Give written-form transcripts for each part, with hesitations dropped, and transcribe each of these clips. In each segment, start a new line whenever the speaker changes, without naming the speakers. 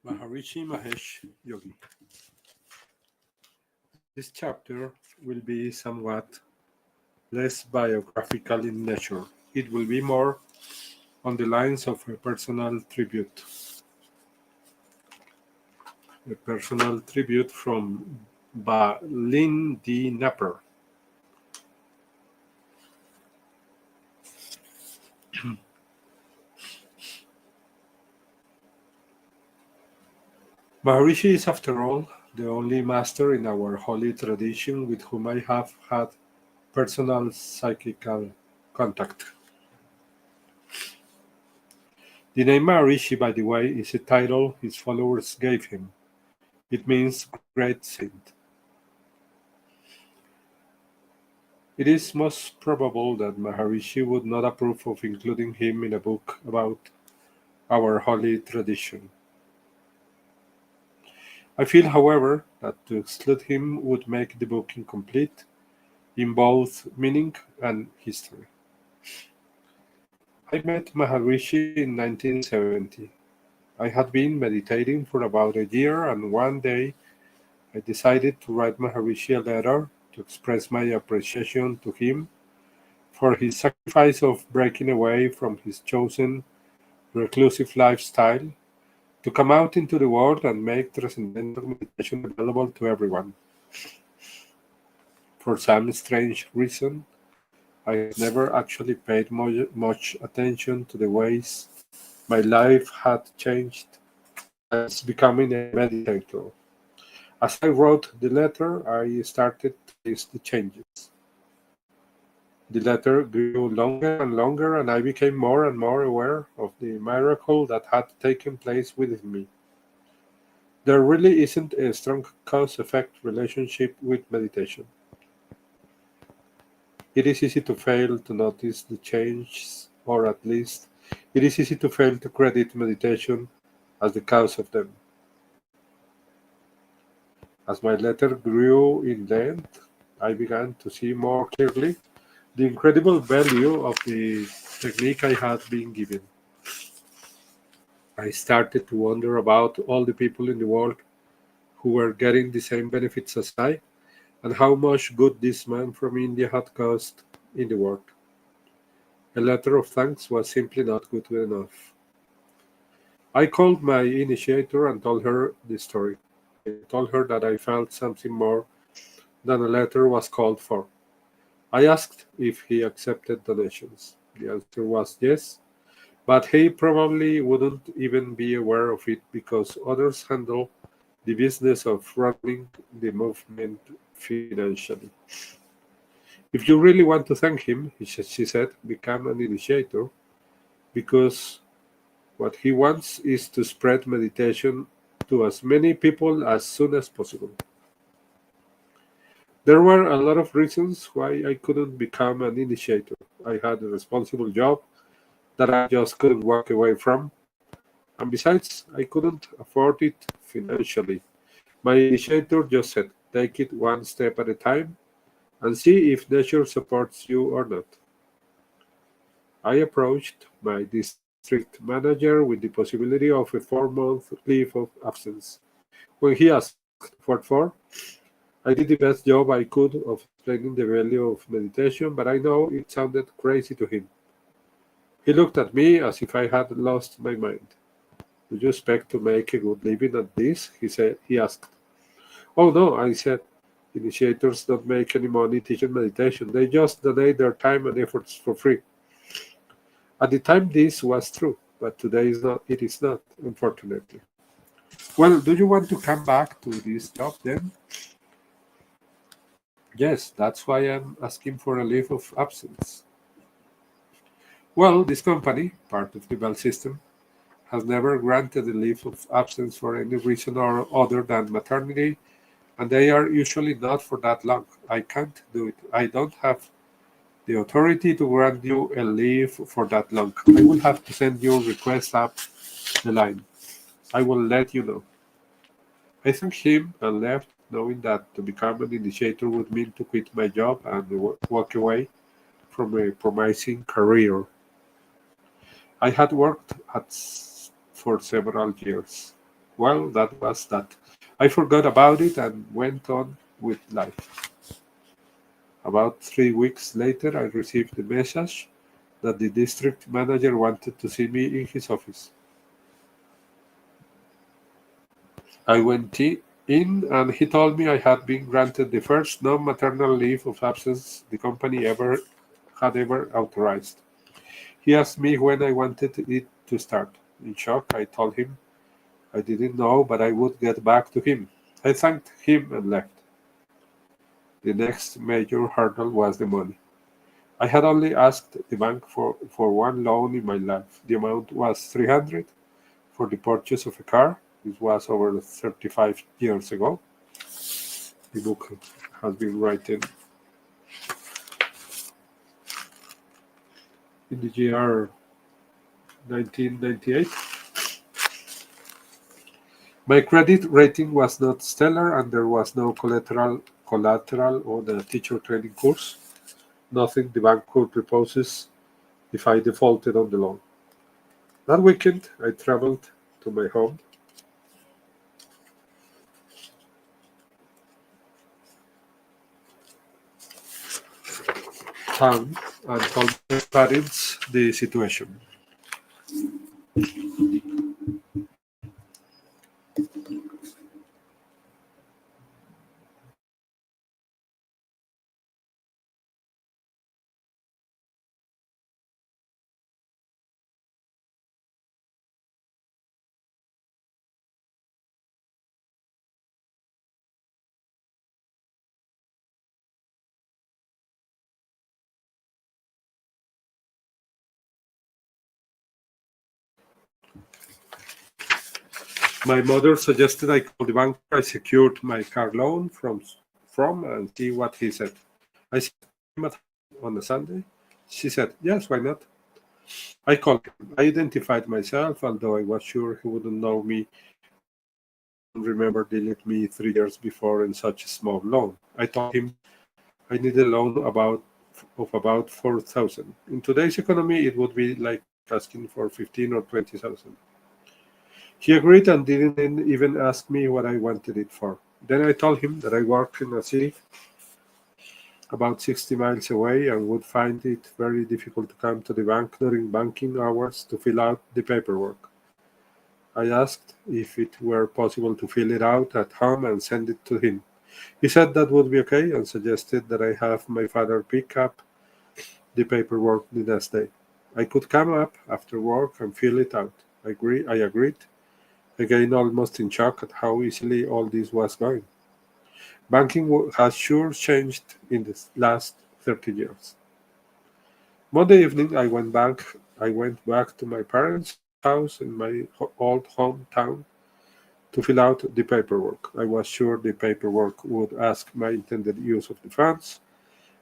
Maharishi Mahesh Yogi. This chapter will be somewhat less biographical in nature. It will be more on the lines of a personal tribute from Balin D. Napper. Maharishi is, after all, the only master in our holy tradition with whom I have had personal psychical contact. The name Maharishi, by the way, is a title his followers gave him. It means great saint. It is most probable that Maharishi would not approve of including him in a book about our holy tradition. I feel, however, that to exclude him would make the book incomplete in both meaning and history. I met Maharishi in 1970. I had been meditating for about a year, and one day I decided to write Maharishi a letter to express my appreciation to him for his sacrifice of breaking away from his chosen reclusive lifestyle to come out into the world and make transcendental meditation available to everyone. For some strange reason, I had never actually paid much attention to the ways my life had changed since becoming a meditator. As I wrote the letter, I started to list the changes. The letter grew longer and longer, and I became more and more aware of the miracle that had taken place within me. There really isn't a strong cause effect relationship with meditation. It is easy to fail to notice the changes, or at least it is easy to fail to credit meditation as the cause of them. As my letter grew in length, I began to see more clearly the incredible value of the technique I had been given. I started to wonder about all the people in the world who were getting the same benefits as I, and how much good this man from India had caused in the world. A letter of thanks was simply not good enough. I called my initiator and told her the story. I told her that I felt something more than a letter was called for. I asked if he accepted donations. The answer was yes, but he probably wouldn't even be aware of it because others handle the business of running the movement financially. If you really want to thank him, she said, become an initiator because what he wants is to spread meditation to as many people as soon as possible. There were a lot of reasons why I couldn't become an initiator. I had a responsible job that I just couldn't walk away from, and besides, I couldn't afford it financially. My initiator just said, take it one step at a time and see if nature supports you or not. I approached my district manager with the possibility of a 4 month leave of absence. When he asked what for, I did the best job I could of explaining the value of meditation, but I know it sounded crazy to him. He looked at me as if I had lost my mind. Do you expect to make a good living at this? He asked. Oh no, I said. Initiators don't make any money teaching meditation. They just donate their time and efforts for free. At the time this was true, but today is not it is not, unfortunately. Well, do you want to come back to this job then? Yes, that's why I'm asking for a leave of absence. Well, this company, part of the Bell system, has never granted a leave of absence for any reason or other than maternity, and they are usually not for that long. I can't do it. I don't have the authority to grant you a leave for that long. I will have to send your request up the line. I will let you know. I thanked him and left, knowing that to become an initiator would mean to quit my job and walk away from a promising career I had worked at for several years. Well, that was that. I forgot about it and went on with life. About 3 weeks later, I received a message that the district manager wanted to see me in his office. I went in and he told me I had been granted the first non-maternal leave of absence the company ever authorized. He asked me when I wanted it to start. In shock, I told him I didn't know, but I would get back to him. I thanked him and left. The next major hurdle was the money. I had only asked the bank for one loan in my life. The amount was 300 for the purchase of a car. This was over 35 years ago. The book has been written in the year 1998. My credit rating was not stellar and there was no collateral on the teacher training course. Nothing the bank could repose if I defaulted on the loan. That weekend I traveled to my home town and told my parents the situation. My mother suggested I call the banker I secured my car loan from and see what he said. I said him at home on a Sunday. She said, yes, why not? I called him. I identified myself, although I was sure he wouldn't know me. He wouldn't remember dealing with me 3 years before in such a small loan. I told him I need a loan of about 4,000. In today's economy, it would be like asking for 15 or 20,000. He agreed and didn't even ask me what I wanted it for. Then I told him that I worked in a city about 60 miles away and would find it very difficult to come to the bank during banking hours to fill out the paperwork. I asked if it were possible to fill it out at home and send it to him. He said that would be okay and suggested that I have my father pick up the paperwork the next day. I could come up after work and fill it out. I agreed, again almost in shock at how easily all this was going. Banking has sure changed in the last 30 years. Monday evening, I went back to my parents' house in my old hometown to fill out the paperwork. I was sure the paperwork would ask my intended use of the funds,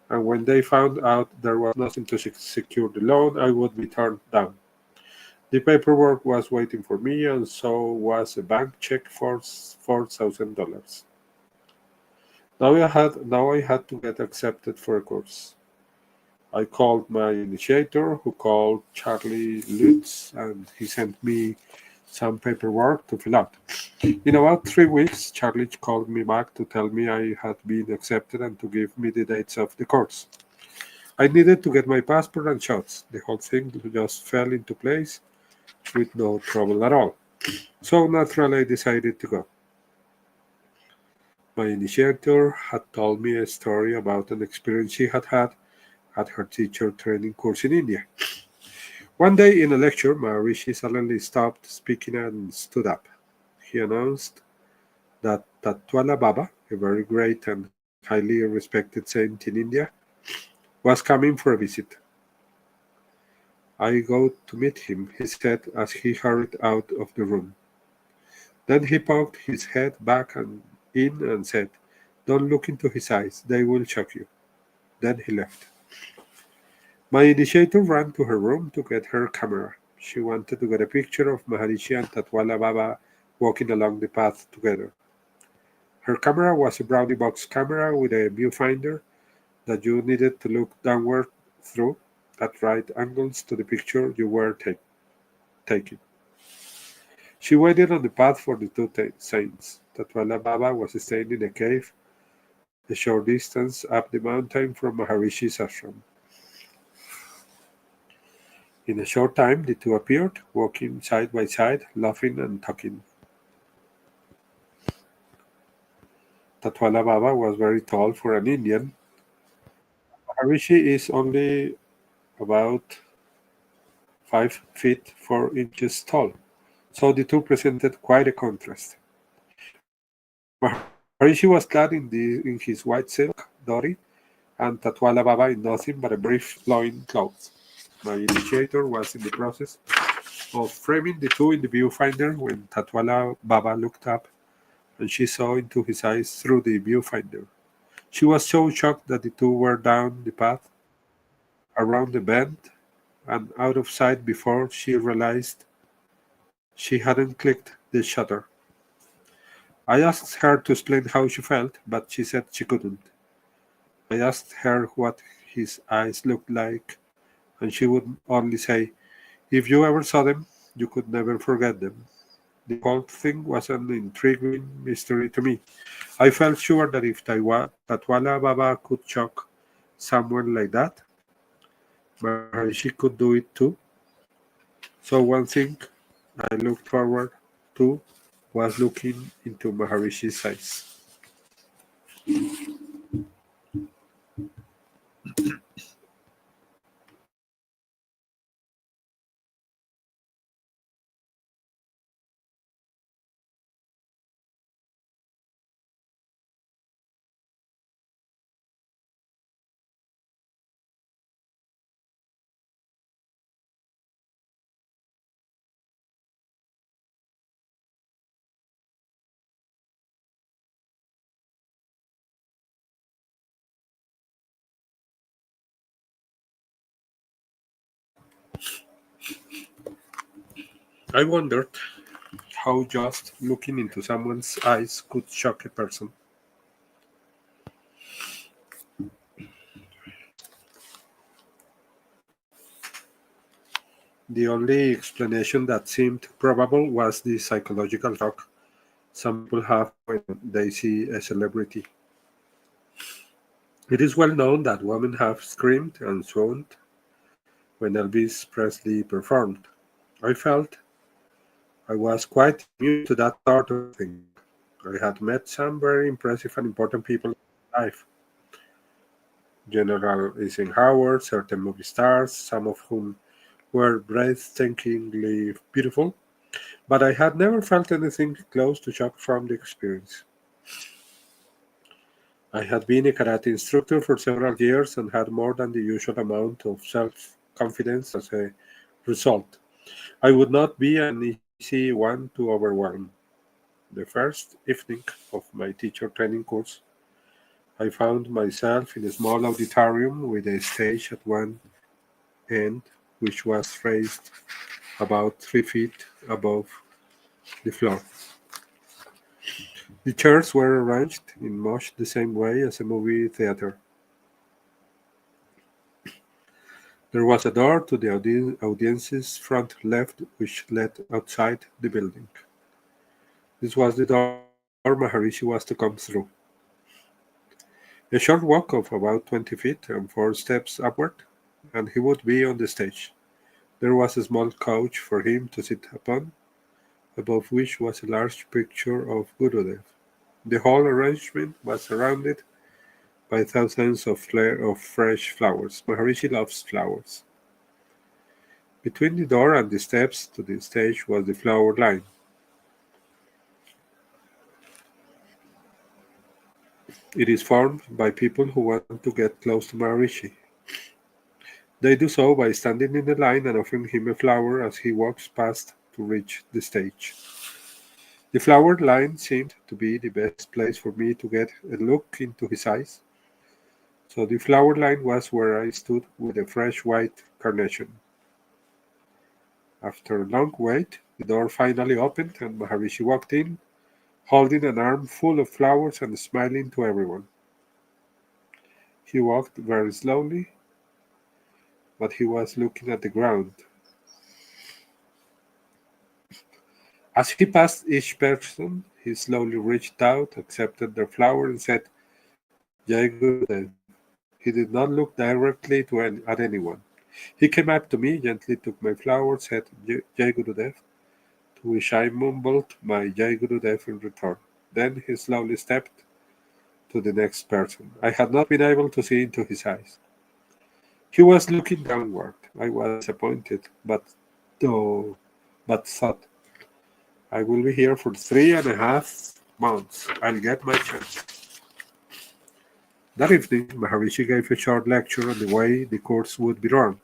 and when they found out there was nothing to secure the loan, I would be turned down. The paperwork was waiting for me, and so was a bank check for $4,000. Now I had to get accepted for a course. I called my initiator, who called Charlie Lutz, and he sent me some paperwork to fill out. In about 3 weeks, Charlie called me back to tell me I had been accepted and to give me the dates of the course. I needed to get my passport and shots. The whole thing just fell into place with no trouble at all. So naturally, I decided to go. My initiator had told me a story about an experience she had had at her teacher training course in India. One day in a lecture, Maharishi suddenly stopped speaking and stood up. He announced that Tatwala Baba, a very great and highly respected saint in India, was coming for a visit. I go to meet him, he said as he hurried out of the room. Then he poked his head back and in and said, don't look into his eyes, they will shock you. Then he left. My initiator ran to her room to get her camera. She wanted to get a picture of Maharishi and Tatwala Baba walking along the path together. Her camera was a brownie box camera with a viewfinder that you needed to look downward through at right angles to the picture you were taking. She waited on the path for the two saints. Tatwala Baba was staying in a cave a short distance up the mountain from Maharishi's ashram. In a short time, the two appeared, walking side by side, laughing and talking. Tatwala Baba was very tall for an Indian. Maharishi is only about 5 feet 4 inches tall, so the two presented quite a contrast. Maharishi was clad in his white silk dhoti, and Tatwala Baba in nothing but a brief loin cloth. My initiator was in the process of framing the two in the viewfinder when Tatwala Baba looked up and she saw into his eyes through the viewfinder. She was so shocked that the two were down the path, around the bend, and out of sight before she realized she hadn't clicked the shutter. I asked her to explain how she felt, but she said she couldn't. I asked her what his eyes looked like, and she would only say, "If you ever saw them, you could never forget them." The whole thing was an intriguing mystery to me. I felt sure that if Tatwala Baba could shock someone like that, Maharishi could do it too. So one thing I looked forward to was looking into Maharishi's eyes. I wondered how just looking into someone's eyes could shock a person. The only explanation that seemed probable was the psychological shock some people have when they see a celebrity. It is well known that women have screamed and swooned when Elvis Presley performed. I felt I was quite immune to that sort of thing. I had met some very impressive and important people in my life. General Eisenhower, certain movie stars, some of whom were breathtakingly beautiful, but I had never felt anything close to shock from the experience. I had been a karate instructor for several years and had more than the usual amount of self confidence as a result. I would not be an easy one to overwhelm. The first evening of my teacher training course, I found myself in a small auditorium with a stage at one end, which was raised about 3 feet above the floor. The chairs were arranged in much the same way as a movie theater. There was a door to the audience's front left which led outside the building. This was the door Maharishi was to come through. A short walk of about 20 feet and 4 steps upward, and he would be on the stage. There was a small couch for him to sit upon, above which was a large picture of Gurudev. The whole arrangement was surrounded by thousands of fresh flowers. Maharishi loves flowers. Between the door and the steps to the stage was the flower line. It is formed by people who want to get close to Maharishi. They do so by standing in a line and offering him a flower as he walks past to reach the stage. The flower line seemed to be the best place for me to get a look into his eyes, so the flower line was where I stood with a fresh white carnation. After a long wait, the door finally opened and Maharishi walked in, holding an arm full of flowers and smiling to everyone. He walked very slowly, but he was looking at the ground. As he passed each person, he slowly reached out, accepted their flower, and said, Jai Gurudev. He did not look directly at anyone. He came up to me, gently took my flower, said, Jai Gurudev, to which I mumbled my Jai Gurudev in return. Then he slowly stepped to the next person. I had not been able to see into his eyes. He was looking downward. I was disappointed, though, but thought, I will be here for 3.5 months. I'll get my chance. That evening, Maharishi gave a short lecture on the way the course would be run.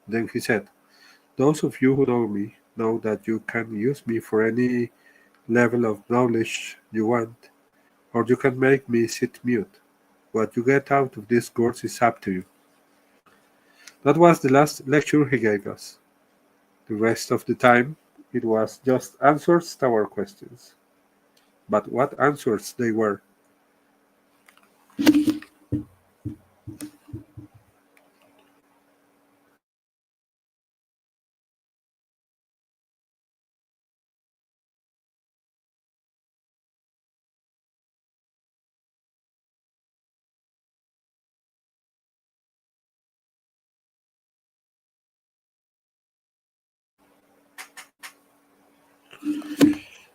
Then he said, those of you who know me know that you can use me for any level of knowledge you want, or you can make me sit mute. What you get out of this course is up to you. That was the last lecture he gave us. The rest of the time, it was just answers to our questions. But what answers they were!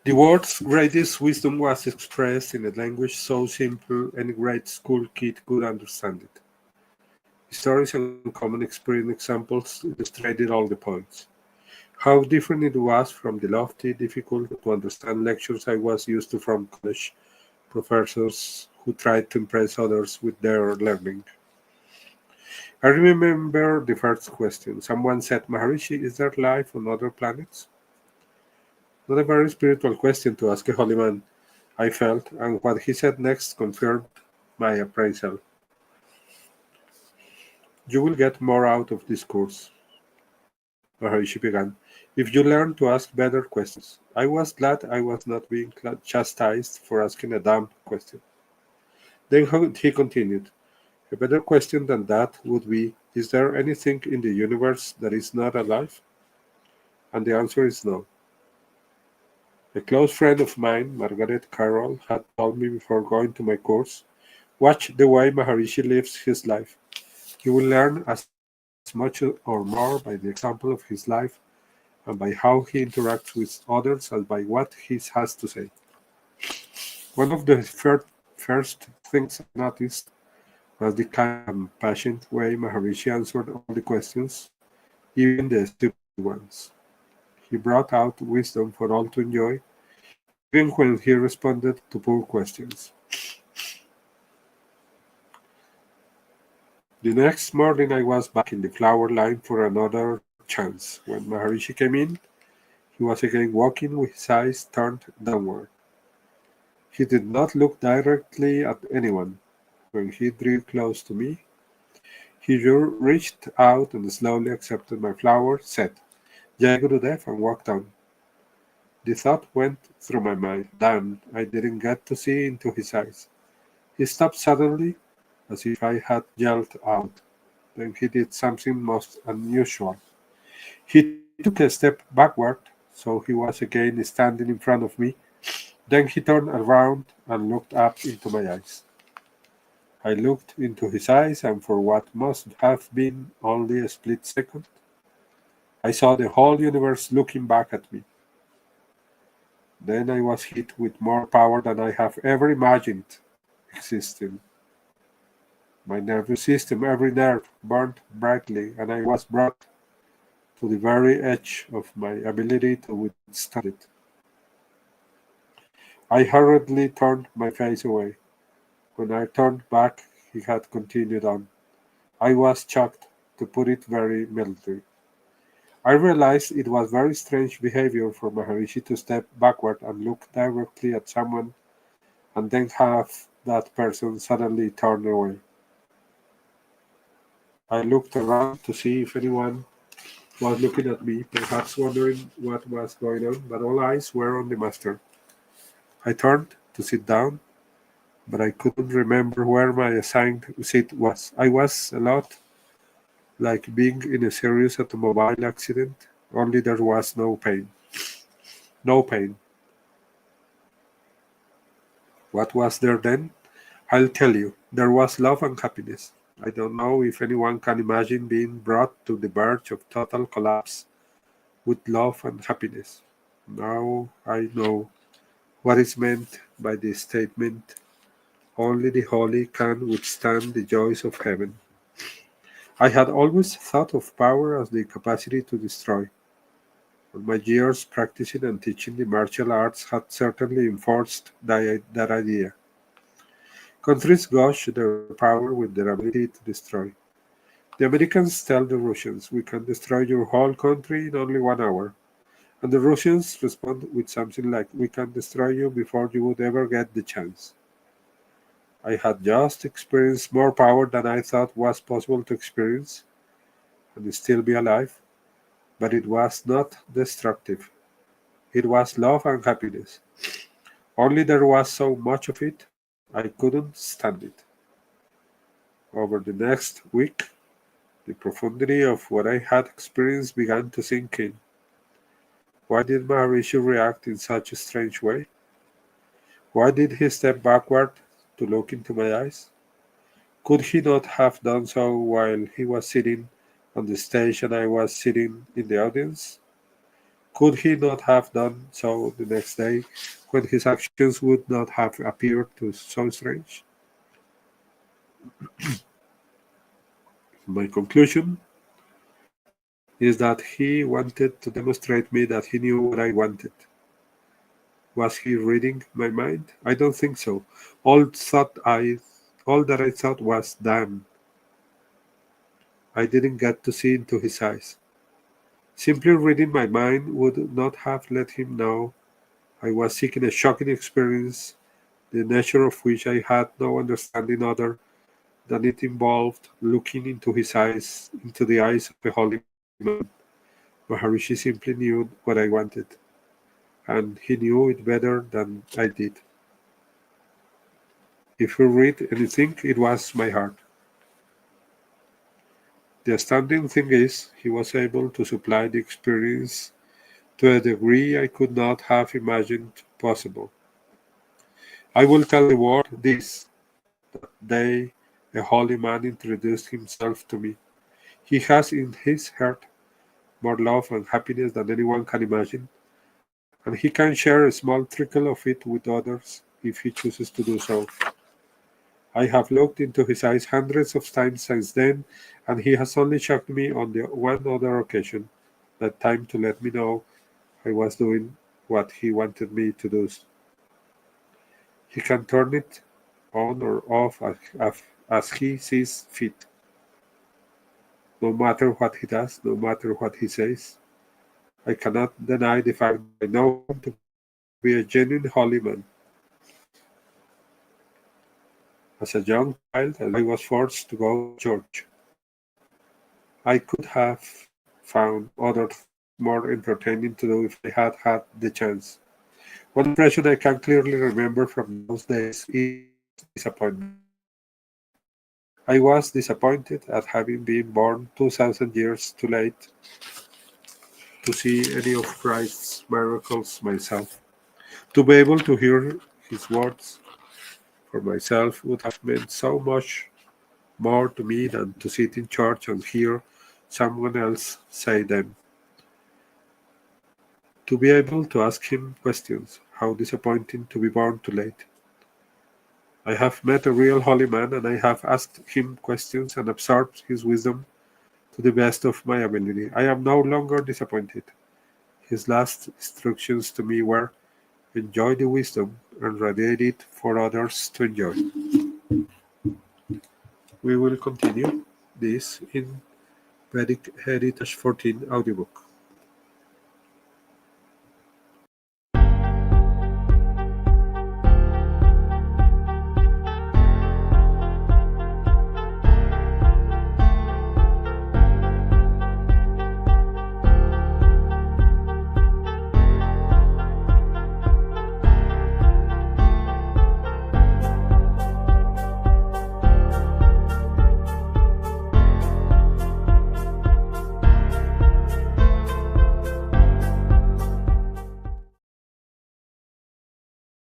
The words greatest wisdom was expressed in a language so simple any grade school kid could understand it. Stories and common experience examples illustrated all the points. How different it was from the lofty, difficult to understand lectures I was used to from college professors who tried to impress others with their learning. I remember the first question. Someone said, Maharishi, is there life on other planets? Not a very spiritual question to ask a holy man, I felt, and what he said next confirmed my appraisal. You will get more out of this course, Maharishi began, if you learn to ask better questions. I was glad I was not being chastised for asking a dumb question. Then he continued, a better question than that would be, is there anything in the universe that is not alive? And the answer is no. A close friend of mine, Margaret Carroll, had told me before going to my course, watch the way Maharishi lives his life. You will learn as much or more by the example of his life and by how he interacts with others as by what he has to say. One of the first things I noticed was the kind and passionate way Maharishi answered all the questions, even the stupid ones. He brought out wisdom for all to enjoy, even when he responded to poor questions. The next morning I was back in the flower line for another chance. When Maharishi came in, he was again walking with his eyes turned downward. He did not look directly at anyone. When he drew close to me, he reached out and slowly accepted my flower, said, Jai Gurudev, and walked on. The thought went through my mind, damn, I didn't get to see into his eyes. He stopped suddenly, as if I had yelled out. Then he did something most unusual. He took a step backward, so he was again standing in front of me. Then he turned around and looked up into my eyes. I looked into his eyes, and for what must have been only a split second, I saw the whole universe looking back at me. Then I was hit with more power than I have ever imagined existing. My nervous system, every nerve, burned brightly, and I was brought to the very edge of my ability to withstand it. I hurriedly turned my face away. When I turned back, he had continued on. I was shocked, to put it very mildly. I realized it was very strange behavior for Maharishi to step backward and look directly at someone and then have that person suddenly turn away. I looked around to see if anyone was looking at me, perhaps wondering what was going on, but all eyes were on the master. I turned to sit down, but I couldn't remember where my assigned seat was. I was a lot like being in a serious automobile accident, only there was no pain. no pain. What was there then? I'll tell you. There was love and happiness. I don't know if anyone can imagine being brought to the verge of total collapse with love and happiness. Now I know what is meant by the statement, only the holy can withstand the joys of heaven. I had always thought of power as the capacity to destroy, and my years practicing and teaching the martial arts had certainly enforced that idea. Countries gauge their power with their ability to destroy. The Americans tell the Russians, "We can destroy your whole country in only 1 hour." And the Russians respond with something like, "We can destroy you before you would ever get the chance." I had just experienced more power than I thought was possible to experience and still be alive, but it was not destructive. It was love and happiness. Only there was so much of it, I couldn't stand it. Over the next week, the profundity of what I had experienced began to sink in. Why did Maharishi react in such a strange way? Why did he step backward to look into my eyes? Could he not have done so while he was sitting on the stage and I was sitting in the audience? Could he not have done so the next day when his actions would not have appeared to so strange? My conclusion is that he wanted to demonstrate me that he knew what I wanted. Was he reading my mind? I don't think so. All thought I all that I thought was, damn, I didn't get to see into his eyes. Simply reading my mind would not have let him know I was seeking a shocking experience, the nature of which I had no understanding other than it involved looking into his eyes, into the eyes of a holy man. Maharishi simply knew what I wanted, and he knew it better than I did. If he read anything, it was my heart. The astounding thing is, he was able to supply the experience to a degree I could not have imagined possible. I will tell the world this, that day a holy man introduced himself to me. He has in his heart more love and happiness than anyone can imagine, and he can share a small trickle of it with others if he chooses to do so. I have looked into his eyes hundreds of times since then, and he has only shocked me on the one other occasion, that time to let me know I was doing what he wanted me to do. He can turn it on or off as he sees fit, no matter what he does, no matter what he says. I cannot deny the fact that I know him to be a genuine holy man. As a young child, I was forced to go to church. I could have found other things more entertaining to do if I had had the chance. One impression I can clearly remember from those days is disappointment. I was disappointed at having been born 2,000 years too late to see any of Christ's miracles myself. To be able to hear his words for myself would have meant so much more to me than to sit in church and hear someone else say them. To be able to ask him questions, how disappointing to be born too late. I have met a real holy man and I have asked him questions and absorbed his wisdom to the best of my ability. I am no longer disappointed. His last instructions to me were, enjoy the wisdom and radiate it for others to enjoy. We will continue this in Vedic Heritage 14 audiobook.